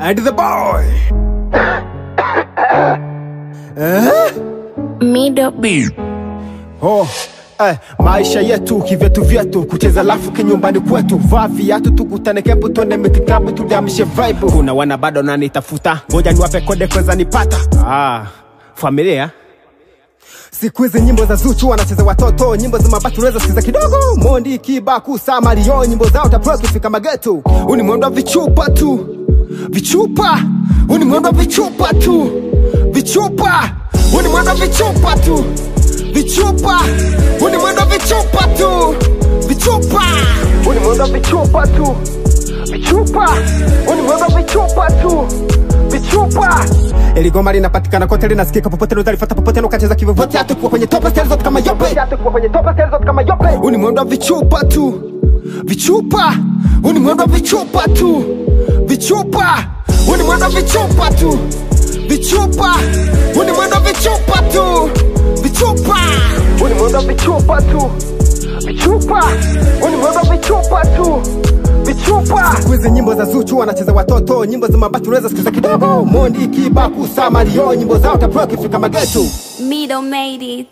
And the boy. Middle beat. Maisha yetu kivyetu vyetu, kucheza lafu kinyumbani kwetu, vaa viatu tukutane kempu tuende mitikabu tudiamishe vibe. Kuna wana bado na nitafuta, ngoja niwape kode kweza nipata. Familia. Siku hizi nyimbo za Zuchu wanacheza watoto, nyimbo za mabatu unaweza sikiza kidogo. Mondi, Kibaku, Samario, nyimbo zao utaproki fika magetu. Uni mwendo wa vichupa tu, vichupa. Uni mwendo wa vichupa tu, vichupa. Uni mwendo wa vichupa tu, vichupa. Uni mwendo wa vichupa tu, vichupa. Uni mwendo wa vichupa tu, vichupa. Uni mwendo wa vichupa tu, vichupa. Eli goma linapatikana kote, linasikika popote, utalifuata popote, ukacheza kivyovyote, hata kuwa kwenye top stairs zote kama yope, hata kuwa kwenye top stairs zote kama yope. Uni mwendo wa vichupa tu, vichupa. Uni mwendo wa vichupa tu, vichupa. Uni mwendo wa vichupa tu, vichupa. Uni mwendo wa vichupa tu, vichupa. Uni mwendo wa vichupa tu, vichupa. Uni mwendo wa vichupa tu, vichupa. Siku hizi nyimbo za Zuchu wanacheza watoto, nyimbo za mabatu unaweza sikiza kidogo. Mondi, Kibaku, Samario, nyimbo zao utaproki fika magetu. Middle made it.